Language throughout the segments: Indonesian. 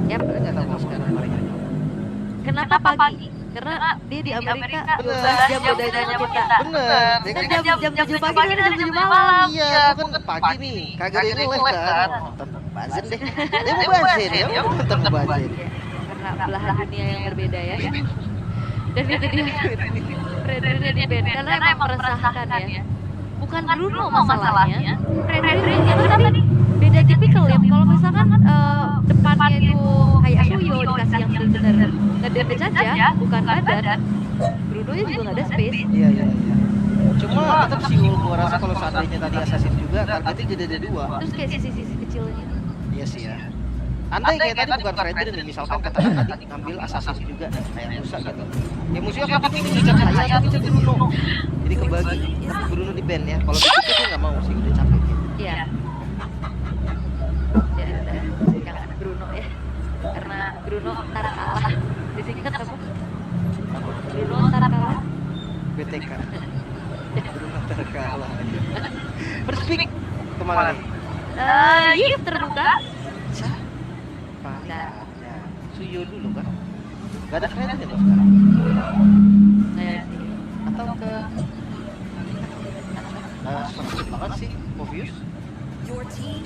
Ya, Nggak tahu kalau sekarang mereka. kenapa pagi? Karena dia di Amerika 12 jam bedanya sama kita. Bener, ya Kan kan? jam 7 pagi dan jam 7 malam. Iya, aku kan pagi nih, kagak ada yang nge-live kan. Nonton Bazen deh. Dia mau Bazen ya, mau nonton Bazen. Ya, karena belahan dunia yang berbeda ya. Dan itu dia Frederinya di band karena emang meresahkan ya. Bukan Bruno masalahnya. Frederinya kan tadi beda tipikal ya. Kalau misalkan depannya itu kayak Suyo dikasih yang bener-bener ngedempet saja, bukan badan. Bruno nya juga nggak ada space. Iya, iya, iya. Cuma tetap sih gua rasa kalau seandainya tadi Assassin juga targetnya jadi ada dua. Terus kayak sisi-sisi kecilnya. Iya sih ya. Andai kayak tadi bukan Freddy nih, misalkan katakan tadi ngambil Assassin juga nih, kayak Musa gitu. Ya musuhnya kan bingung ngincar saya atau ngincar Bruno. Jadi kebagi. Tapi Bruno di band ya. Kalau gitu dia nggak mau sih, udah capek. Iya. Ya udah, jangan Bruno ya. Karena Bruno ntar kalah. Disingkat apa? Bruno ntar kalah. BTK. Bruno terkalah. First pick kemana nih? Yif terbuka. Siapa? Nah. Ya, Suyo dulu kan? Gak ada Freddy loh sekarang. Saya sih. Atau ke spesifik banget sih, Mobius.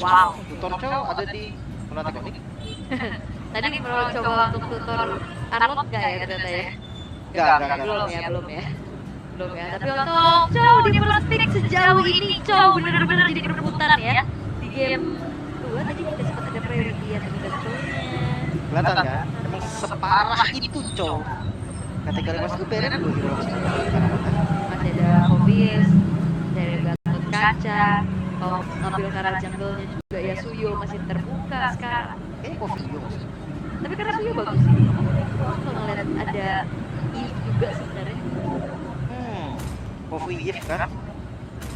Wow. Tutor Chow ada di Lunatic Onyx. Tadi kalau coba untuk tutor Arnold nggak ya ternyata ya? Enggak. Belum ya. Belum ya. Tapi untuk Chow di first pick sejauh ini Chow bener-bener jadi perebutan ya. Di game 2 tadi kita sempat ada priority ya tapi nggak Chow-nya. Kelihatan kan? Emang separah itu Chow. Kategori masuk ke beren dulu hero Masih ada Hobbies, dari Gatot Kaca, kalau ngambil karena jungle-nya juga ya Suyo masih terbuka sekarang. Mobius maksudnya. Tapi karena Suyo bagus sih. Kalau ngeliat ada Eve juga sebenarnya. Mobius kan?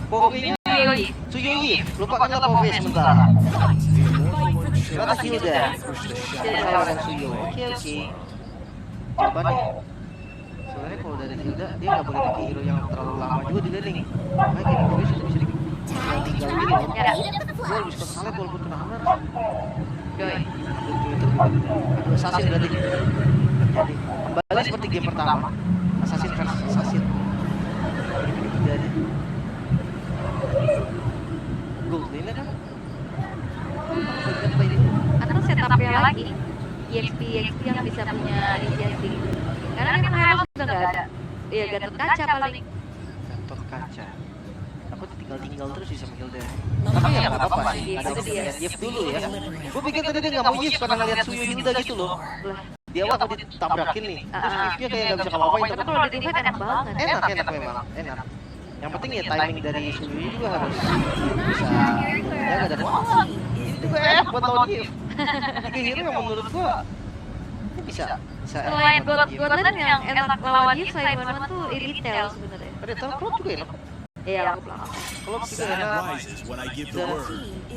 Mobiusnya Suyo. Suyo Yif, lupakanlah Mobius sementara. Ternyata Hilda. Salah dengan Suyo. Oke. Coba nih. Sebenarnya kalau dari Hilda dia nggak boleh pakai hero yang terlalu lama juga di laning. Makanya kayak Mobius itu bisa tinggal gini loh. Gue lebih suka Salep walaupun kena hammer. Joy. Assassin berarti. Jadi kembali seperti game pertama. Assassin versus Assassin. Jadi gold ini kan? Karena setupnya lagi EXP yang bisa punya initiating. Karena memang Heros udah nggak ada. Iya Gatot Kaca paling. Gatot Kaca. Aku tinggal terus sih sama Hilda. Tapi ya nggak apa-apa sih. Ada yang lihat Yif dulu ya. Gue pikir tadi dia nggak mau Yif karena ngeliat Suyo Hilda gitu loh. Di awal aku ditabrakin nih. Terus Yifnya kayak nggak bisa ngapa-ngapain. Tapi kalau di defense enak banget. Enak memang. Yang penting ya timing dari Suyo juga harus bisa jaga dan wah. Ini juga enak buat lawan Yif. Tiga hero yang menurut gua ini bisa. Selain Godland yang enak lawan Yif, selain One tuh Irritel sebenarnya. Ada tahu Klop juga enak. Iya, aku belakang. Klop juga enak.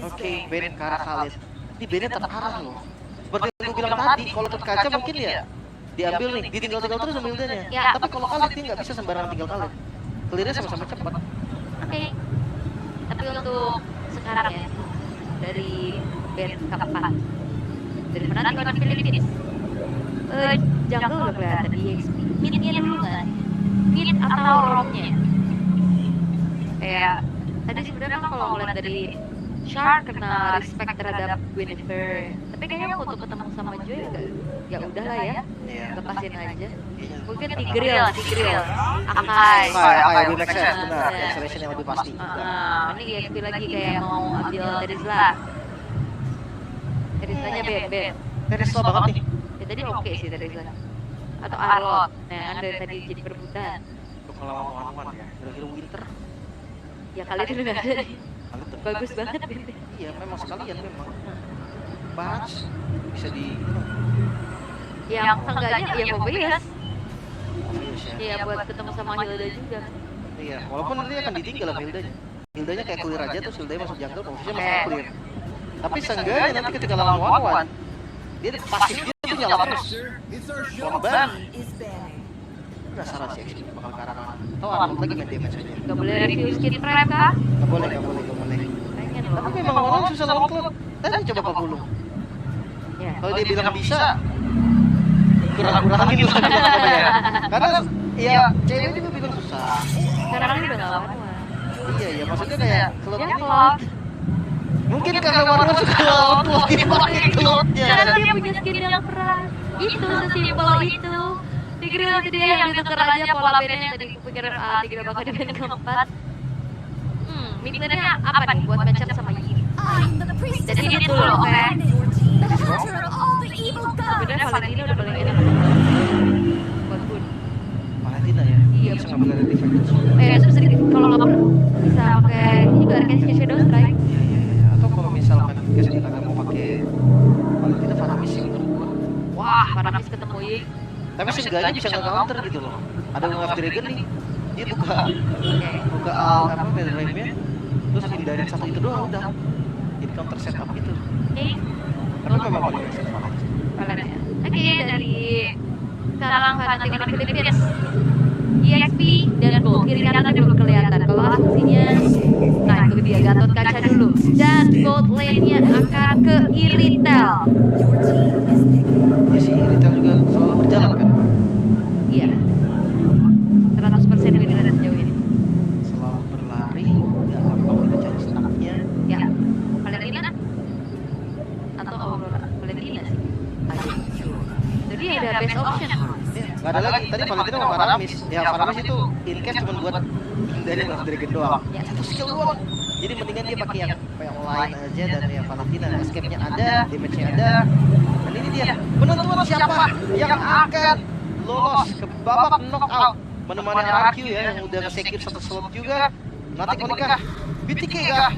Oke, Ben Kara Khalid. Ini Bennya terarah loh. Seperti yang gue bilang tadi, kalau Gatot Kaca mungkin ya diambil nih, ditinggal terus sama Hildanya. Ya. Tapi kalau Khalid dia nggak bisa sembarangan tinggal Khalid. Clearnya sama-sama cepat. Oke. Tapi untuk sekarang ya dari band keempat dari mana nih orang Philippines? Jungle udah kelihatan di EXP. Mid-nya dulu kan? Mid atau roamnya? Kayak tadi sebenarnya kan kalau ngeliat dari Shark kena respect terhadap Guinevere. Tapi kayaknya untuk ketemu sama Joy ya udahlah ya. Lepasin aja. Mungkin Tigreal. Akai. Lebih make sense, benar. Acceleration yang lebih pasti. Ini EXP lagi kayak mau ambil Terizla. Terizlanya Ben. Terizla banget nih. Ya tadi oke sih Terizla. Atau Arlot. Nah, Anda tadi jadi perebutan. Untuk melawan one ya. Hero Winter. Ya kali itu udah ada nih. Bagus banget Ben. Iya, memang sekalian memang. Batch bisa di yang seenggaknya ya Mobius. Iya, buat ketemu sama Hilda juga. Iya, walaupun nanti akan ditinggal sama Hildanya. Hildanya kayak clear aja terus Hildanya masuk jungle, posisinya masih clear. Tapi seenggaknya nanti ketika lawan one dia pasif dia tuh nyala terus. Korban. Penasaran sih XP bakal ke arah mana. Atau Arnold lagi main damage aja. Gak boleh review skin frame kah? Gak boleh. Pengen loh. Tapi memang orang susah lawan klub. Tadi coba 40. Ya Ya. Kalau dia bilang bisa, kurang-kurangin lah namanya. Karena ya cewek juga bilang susah. Karena dia udah gak lawan. Iya, maksudnya kayak klot Ya ini klot. mungkin karena warna suka laut dia pakai klotnya. Karena dia punya skin yang keras. Itu sesimpel itu. Tigre itu dia yang dituker aja pola bandnya yang tadi pikiran Tigre bakal di band keempat. Midlane-nya apa nih buat match up sama Yi? Jadi ini dulu, oke? Sebenarnya Valentina udah paling enak. Buat Bun. Valentina ya? Iya. Bisa ngambil dari defense. Terus sedikit kalau nggak bisa pakai ini juga Arcane Shadow Strike. Iya. Atau kalau misalkan guys dia kagak mau pakai Valentina, Fanamis sih menurut gua. Wah, Paramis ketemu Yi. Tapi seenggaknya bisa nge-counter gitu loh. Ada Wing of Dragon nih, dia buka bedrime-nya, terus hindarin satu itu doang udah. Jadi counter setup gitu. Oke, Karena memang paling efektif banget. Valen ya. Oke, dari sekarang nanti ke Philippines. EXP dan Bolt kiri kanan belum kelihatan. Kalau asumsinya, nah itu dia Gatot Kaca dulu. Dan Bolt lane-nya akan ke Iritel. Ya sih, retail juga selalu berjalan kan. Iya. 100% winner sejauh ini. Selalu berlari, nggak gampang kita cari stacknya. Ya. Valentina atau Aurora? Valentina sih. Jadi ada best option. Nggak ada lagi, tadi Valentina sama Faramis. Ya Faramis itu in case cuma buat hindarin Wing of Dragon doang. Ya. Satu skill doang. Jadi mendingan dia pakai yang lain aja dan ya Valentina escape-nya ada, damage-nya ada. Dan ini dia penentuan siapa yang akan lolos ke babak knockout menemani RRQ ya yang udah nge-secure satu slot juga. Nanti Monica BTK kah?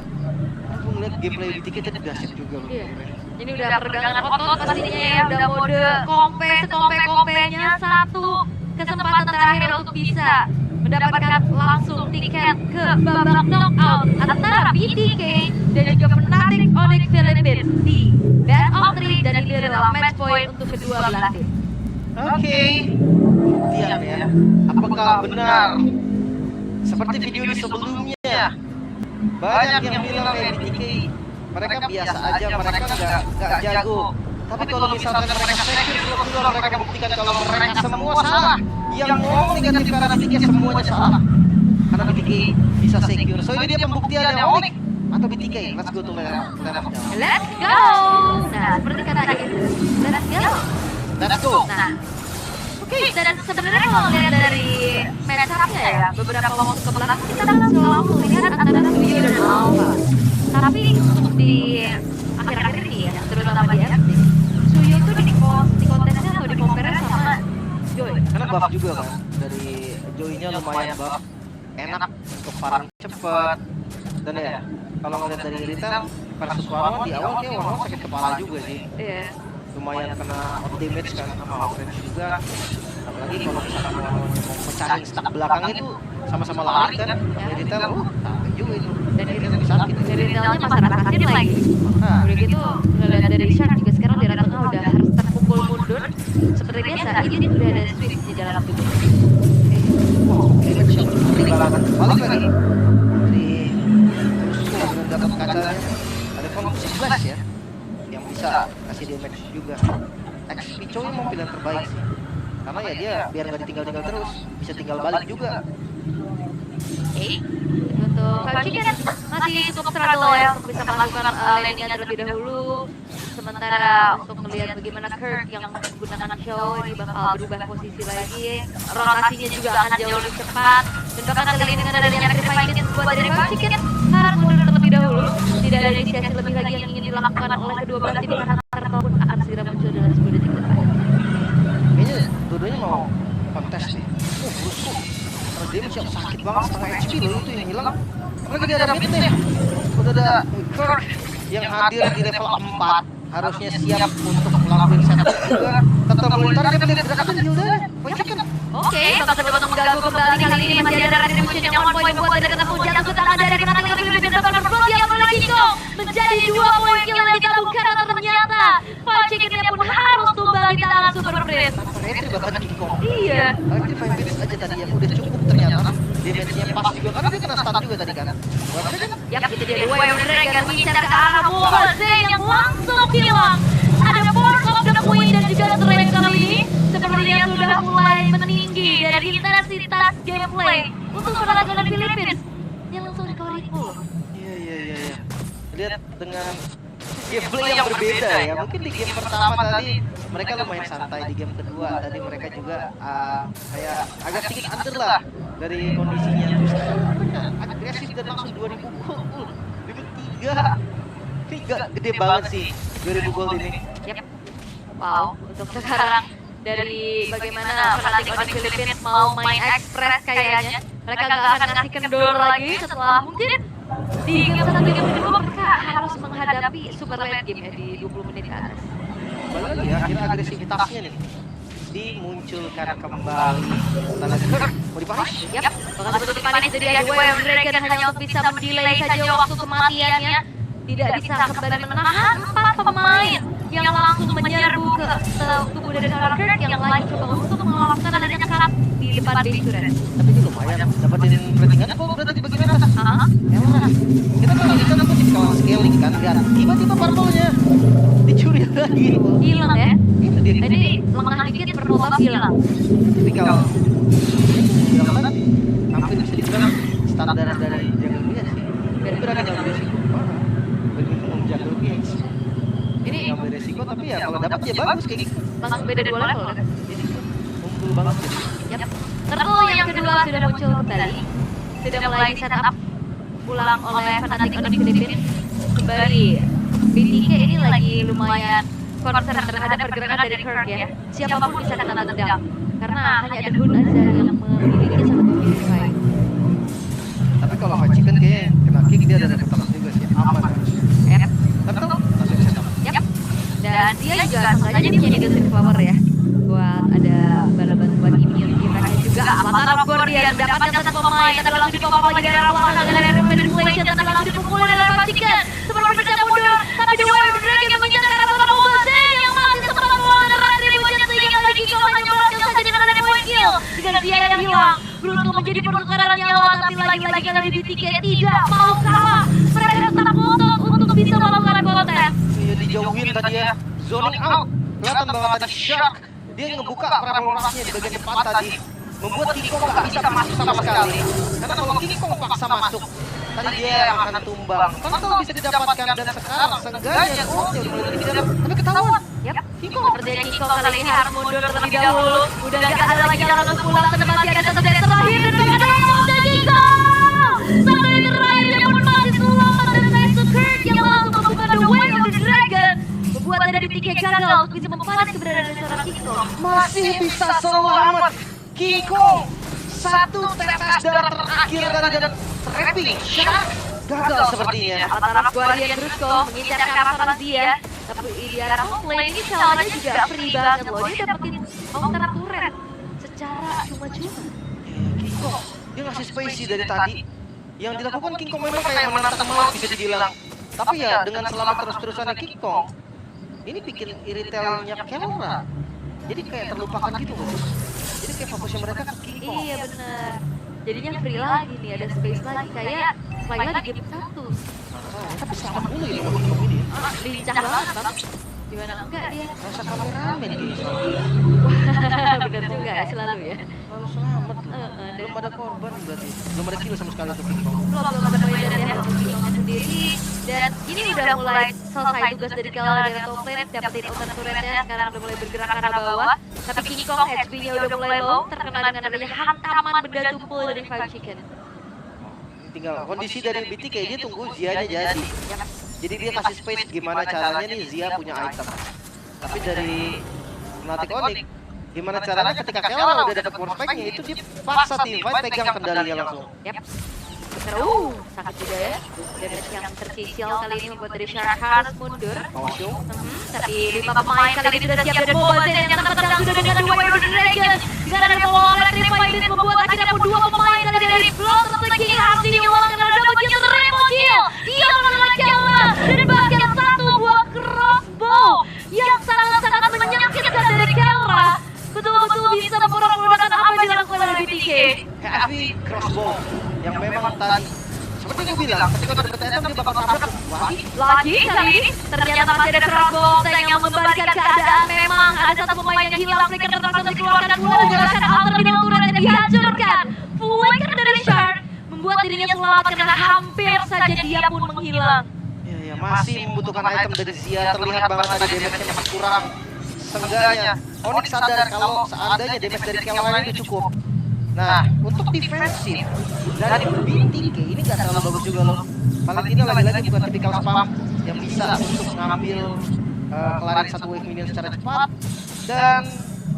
Aku ngeliat gameplay BTK tadi dahsyat juga loh. Iya. Ini udah peregangan otot pastinya ya, udah mode kompe, sekompe-kompenya satu kesempatan terakhir untuk bisa mendapatkan langsung tiket ke babak knockout antara BTK dan juga Fnatic Onyx Philippines di Best of 3 dan ini adalah match point untuk kedua belah tim. Oke, Tian ya, apakah benar seperti video di sebelumnya banyak yang bilang kayak BTK mereka biasa aja, mereka nggak jago. Tapi kalau misalkan mereka secure slot dulu, mereka buktikan kalau mereka semua salah. Yang ngomong negatif karena BTK semuanya salah. Karena BTK bisa secure. So ini dia pembuktiannya Onyx atau BTK. Let's go to lane of down. Let's go. Nah, seperti kata itu. Let's go. Let's go. Nah, oke, dan sebenarnya kalau lihat dari match up-nya ya, beberapa waktu ke belakang kita kan selalu melihat antara Suyo dan Alpha. Tapi untuk di akhir-akhir ini ya, terutama di FT, Suyo itu di kontesnya atau di compare sama Joy. Karena buff juga kan, dari Joy-nya lumayan buff, enak untuk farm cepet. Dan ya, kalau ngeliat dari retail versus Warwan di awal kayak Warwan sakit kepala juga sih. Iya. Lumayan kena out damage kan sama outrange juga. Apalagi kalau misalkan mau pecahin stack belakang itu sama-sama lari kan, dari retail, capek juga itu. Dan Dia lebih sakit. dari retailnya masyarakat sakit lagi. Nah, Udah gitu, ngeliat dari Shark juga sekarang di tengah udah harus terpukul mundur. Seperti biasa, ini udah ada switch di dalam tubuh. damage yang berbalangan balik lagi dari terus dengan Gatot Kacanya ada Konfus 11 ya yang bisa kasih damage juga. XP Chou emang pilihan terbaik sih karena ya dia biar nggak ditinggal-tinggal terus bisa tinggal balik juga. Oke, untuk Chicken masih cukup struggle ya untuk bisa melakukan lane-nya terlebih dahulu. Sementara untuk melihat bagaimana Kurt yang menggunakan show ini bakal berubah posisi lagi, rotasinya juga akan jauh lebih cepat. Dan bahkan kali ini dengan adanya refinement buat dari Chicken harus mundur terlebih dahulu. Tidak ada inisiasi lebih lagi yang ingin dilakukan oleh kedua belah tim karena ataupun akan segera muncul dalam 10 detik ke depan. Kayaknya dua-duanya mau kontes nih. Brusco karena dia masih sakit banget setengah HP loh itu yang hilang. Karena dia ada mid nih. Udah ada Kurt yang hadir di level 4 harusnya siap untuk melakukan setup juga. Tetap melintar dia beli gerakan Hilda. Chicken. Oke, bakal coba untuk mengganggu kembali kali ini masih ada retribution yang on point buat dari ketemu jatuh ke tangan dari Fnatic lebih dan bahkan Frog yang lagi kok menjadi 2 poin kill yang ditabungkan atau ternyata Chickennya pun harus tumbang di tangan Super Prince. Retri bahkan King Kong. Iya. Retri 5 minutes aja tadi yang udah cukup ternyata. Damage-nya pas juga karena dia kena stun juga tadi kan. Berarti kan Yap, itu dia Wayward Dragon mengincar ke arah Mobile Zen yang langsung hilang. Ada Force dari intensitas gameplay untuk perlawanan Philippines yang langsung recovery full. Iya. Lihat dengan gameplay yang berbeda ya. Mungkin di game pertama tadi mereka lumayan santai, di game kedua tadi mereka juga kayak agak sedikit under lah dari kondisinya. Terus mereka agresif dan langsung 2000 gol. Limit 3 gede banget sih 2000 gol ini. Yap. Wow, untuk sekarang dari bagaimana Fnatic Onyx Philippines mau main ekspres kayaknya mereka gak akan ngasih kendor lagi setelah mungkin di game 1 game kedua mereka harus menghadapi super late game ya di 20 menit ke atas. Kembali lagi ya, akhirnya agresivitasnya nih dimunculkan kembali. Mau dipanis? Yap, bakal betul dipanis dari Wild Dragon hanya untuk bisa mendelay saja waktu kematiannya. Tidak bisa kembali menahan 4 pemain yang langsung menyerbu ke tubuh dari Kirk yang lagi coba untuk melakukan adanya cut di depan base turret. Tapi ini lumayan dapetin ratingan kok berarti di bagian atas. Elah, kita kalau kita kutip kawan scaling kan, lihat tiba-tiba purple-nya dicuri lagi. Hilang ya. Itu dia. Jadi lengah dikit bertotal hilang. Tapi kalau bilang kan hampir bisa dibilang standar dari Jungle Beast sih. Berani ngambil resiko. Berani menjaga Beast. Ini ngambil resiko tapi ya kalau dapat ya bagus kayak gitu. Langsung beda 2 level kan. Jadi unggul banget jadi. Yap. Turtle yang kedua sudah muncul kembali. Sudah mulai di setup ulang oleh Fnatic Onyx Philippines. Kembali BTK ini lagi lumayan concern terhadap pergerakan dari Kirk ya. Siapapun bisa kena tendang. Karena hanya ada Hun aja yang memiliki satu purify. Tapi kalau Hot Chicken kayaknya kena kick dia ada ketelas juga sih, aman harus. Yap. Turtle langsung setup. Yap. Dan dia juga sengaja dia punya defensive power ya. Buat ada bala-bala buat immune mereka juga. Avatar of Guardian mendapatkan satu pemain tapi langsung dipokok lagi dari awal dari manipulation tapi langsung dipukul oleh Hot Chicken. Seperti berpecah mundur tapi The Wild Dragon yang mengejar ke arah Obase yang masih sempat melawan retribution sehingga lagi kau hanya berhasil saja dengan ada point kill. Dengan dia yang hilang beruntung menjadi pertukaran nyawa tapi lagi-lagi kali BTK tidak mau kalah. Mereka tetap ngotot untuk bisa melakukan konten. Iya dijauhin tadi ya, zoning out. Kelihatan bahwa tadi Shark dia ngebuka pramulasnya di bagian depan tadi, membuat Kiko nggak bisa masuk sama sekali. Karena kalau Kiko paksa masuk, tadi dia yang akan tumbang. Turtle bisa didapatkan dan sekarang seenggaknya ulti udah mulai dikejar, tapi ketahuan. Yap, Kiko seperti Kiko kali ini harus mundur terlebih dahulu. Udah gak ada lagi jalan untuk pulang ke tempat dia ada satu dari terakhir dan mereka ada Kiko. Satu dari terakhir yang pun masih selamat dan nice to Kirk yang langsung membuka the way of the dragon. Membuat ada BTK gagal untuk bisa mempanas keberadaan seorang Kiko. Masih bisa selamat Kiko. Satu tetes darah terakhir dan trapping Shark gagal sepertinya. Avatar Guardian Brusco mengincar ke arah seorang dia. Tapi dia lane ini caranya juga free banget loh. Dia dapetin counter turret secara cuma-cuma. Kiko, dia ngasih spacey dari tadi. Yang dilakukan King Kong memang kayak menantang maut bisa dibilang. Tapi ya dengan selamat terus-terusannya King Kong, ini bikin iritelnya Kelra. Jadi kayak terlupakan gitu loh. Jadi kayak fokusnya mereka ke King Kong. Iya benar. Jadinya free lagi nih, ada space lagi kayak lain lagi game 1. Tapi selamat dulu ya King Kong ini. Lincah banget bang. Gimana enggak dia? Rasa kameramen gitu. Bener juga ya selalu ya. Lalu selamat. Belum ada korban berarti. Belum ada kill sama sekali untuk King Kong. Belum ada poin dari Kingnya sendiri. Dan ini udah mulai selesai tugas dari Kelra dari top lane, dapetin outer turretnya, sekarang udah mulai bergerak ke arah bawah. Tapi King Kong HP-nya udah mulai low, terkena dengan adanya hantaman benda tumpul dari Five Chicken. Tinggal kondisi dari BT kayak dia tunggu Zia-nya jadi. Jadi dia kasih space gimana caranya nih Zia punya item. Tapi dari Fnatic Onyx, gimana caranya ketika Kelra udah dapet power spike-nya itu dia paksa teamfight pegang kendalinya langsung. Yap. Sakit juga ya. Damage yang tercicil kali ini membuat dari Shark harus mundur. Awas yo. Tapi 5 pemain kali ini sudah siap dan Bobazen yang terkadang sudah dengan dua Wild Dragon. Dengan ada power electrify ini membuat akhirnya pun 2 pemain kali dari Blood of the King harus diulang karena double kill triple kill. Dia mengenai Kelra dan bahkan 1 buah crossbow yang sangat-sangat menyakitkan dari Kelra. Betul-betul bisa memproduksi apa yang dilakukan oleh BTK. Heavy crossbow yang memang tadi seperti yang gue bilang ketika udah dapet item dia bakal nabrak lagi kali ini ternyata masih ada crossbow yang membalikan keadaan. Memang ada satu pemain yang hilang, flicker terpaksa dikeluarkan pula menggunakan alter di turret dihancurkan. Flicker dari Shark membuat dirinya selamat karena hampir saja dia pun menghilang. Ya, masih membutuhkan item dari Zia. Terlihat banget ada damage-nya masih kurang. Seenggaknya Onyx sadar kalau seandainya damage dari Caroline itu cukup. Nah, untuk defensif dari BTK ini gak terlalu bagus juga loh. Valentina lagi-lagi bukan tipikal spam yang bisa untuk ngambil kelarin satu wave minion secara cepat. Dan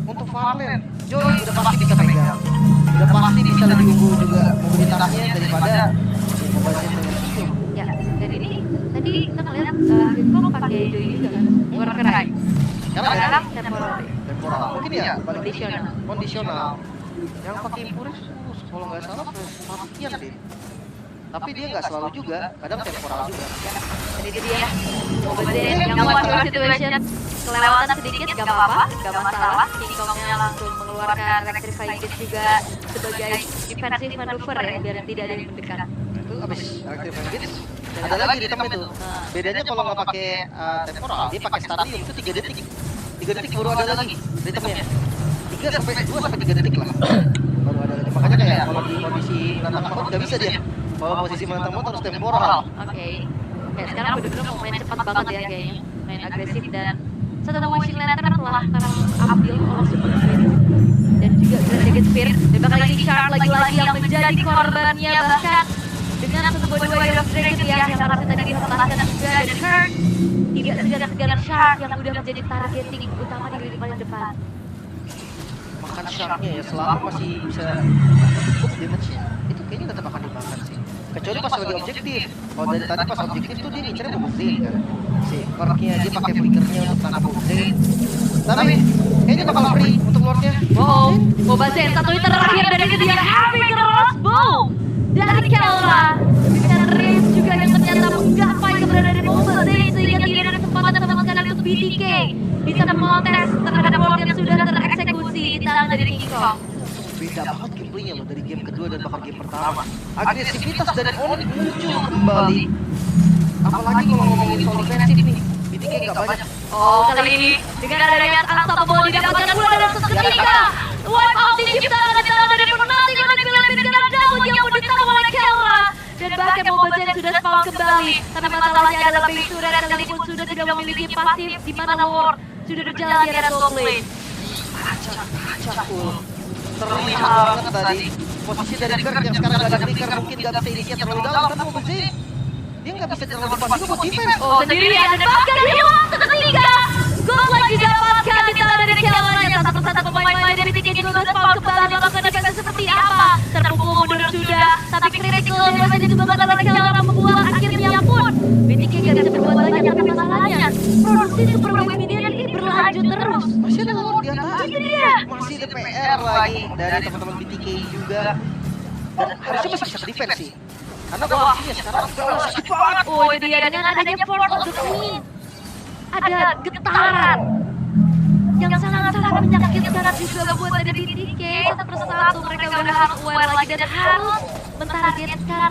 untuk Farlen, Joy udah pasti bisa pegang. Udah pasti bisa lebih unggul juga mobilitasnya daripada Mobile Legends dengan itu. Ya, dan ini tadi kita ngeliat Rico pakai Joy juga kan, Warcry dalam Temporal. Mungkin ya balik Kondisional. kondisional. Yang pakai Impuris kalau nggak salah Matian deh. Tapi dia nggak selalu juga, kadang temporal juga. Dan itu dia Mobile yang one shot situation. Kelewatan sedikit gak apa-apa, gak masalah. King Kongnya langsung mengeluarkan Electrifying Beast juga sebagai defensive maneuver ya, biar tidak ada yang mendekat. Itu abis Electrifying Beats. Ada lagi di temen itu. Bedanya kalau nggak pakai temporal, dia pakai stadium itu 3 detik. 3 detik baru ada lagi di temennya. 2 sampai 3 detik lah. Baru ada lagi. Makanya kayak kalau di kondisi menantang mode nggak bisa dia. Kalau posisi menantang mode harus temporal. Oke, sekarang bener-bener mau main cepat banget ya kayaknya, main agresif dan satu Wishing Lantern telah terambil oleh Super Spirit dan juga Dragon Spirit dan bakal ini Shark lagi-lagi yang menjadi korbannya, bahkan dengan sebuah Warrior of Dragon ya yang harusnya tadi diletakkan juga, dan Kurt tidak segan-segan Shark yang udah menjadi targeting utama di lini paling depan. Makan sharknya ya, selama masih bisa cukup damage-nya itu kayaknya tetap akan dimakan sih, kecuali pas lagi objektif. Kalau dari tadi pas objektif tuh dia ngincernya Bubble Drain kan, si perknya dia pakai flickernya untuk tangkap Bubble Drain. Tapi kayaknya bakal free untuk lordnya. Wow, Bobazen satu liter terakhir dari dia Heavy Crossbow dari Kelra dengan range juga yang ternyata menggapai keberadaan dari Bobazen sehingga tidak ada kesempatan sama sekali untuk BTK bisa memontes terhadap lord yang sudah tereksekusi di tangan dari King Kong. Beda banget gameplaynya loh dari game kedua dan bahkan game pertama. Agresivitas dari Onyx muncul kembali. Apalagi kalau ngomongin soal defensif nih, BTK nggak banyak. Oh, kali ini dengan adanya Unstoppable didapatkan pula dan seketika wipe out diciptakan di tangan dari Fnatic oleh Philippines dengan double yang pun ditangkap oleh Kelra. Dan bahkan Bobazen sudah spawn kembali, tapi masalahnya adalah Big Turret kali pun sudah tidak memiliki pasif di mana Lord sudah berjalan di area top lane. Terlihat banget tadi posisi dari Kurt yang sekarang gak ada flicker, mungkin gak bisa inisiat terlalu dalam, tapi mau bersih dia gak bisa terlalu depan juga buat defense. Oh, sendirian dan bahkan hilang seketika. Godlike didapatkan di tangan dari Kelranya. Satu persatu pemain-pemain dari BTK juga spawn kembali melakukan defense seperti apa. Terpukul mundur sudah, tapi critical damage itu bakal oleh Kelra membuat akhirnya pun BTK gak bisa berbuat banyak, tapi masalahnya produksi Super Wave Minion ini berlanjut terus. Masih ada Lord di atas. Itu dia. Masih ada PR lagi dari teman-teman BTK juga. Dan harusnya masih bisa defense sih. Karena posisinya sekarang sakit banget. Oh, itu dia dengan adanya Force of the Queen. Ada getaran yang sangat-sangat menyakitkan juga buat dari BTK. Satu persatu mereka udah harus aware lagi dan harus mentargetkan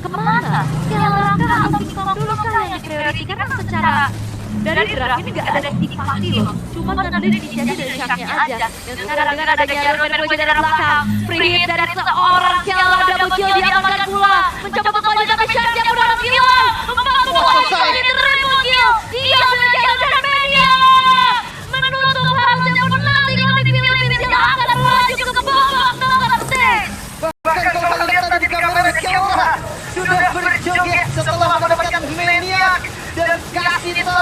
kemana? Kelra kah atau King Kong dulu kah yang diprioriti? Karena secara dari draft ini gak ada aktivasi loh, cuma ngandelin inisiasi dari Sharknya aja. Dan sekarang dengan adanya Ruben Boy dari belakang, free hit dari seorang Kelra, double kill diamankan pula, mencoba untuk maju tapi Sharknya pun harus hilang. Mampu menguasai triple kill, diambil Kelra dan Mania menutup harusnya Fnatic oleh Philippines yang akan melaju ke babak nomor 6. Bahkan kalau kalian lihat tadi di kamera, Kelra sudah berjoget setelah mendapatkan Maniac dan kasih tahu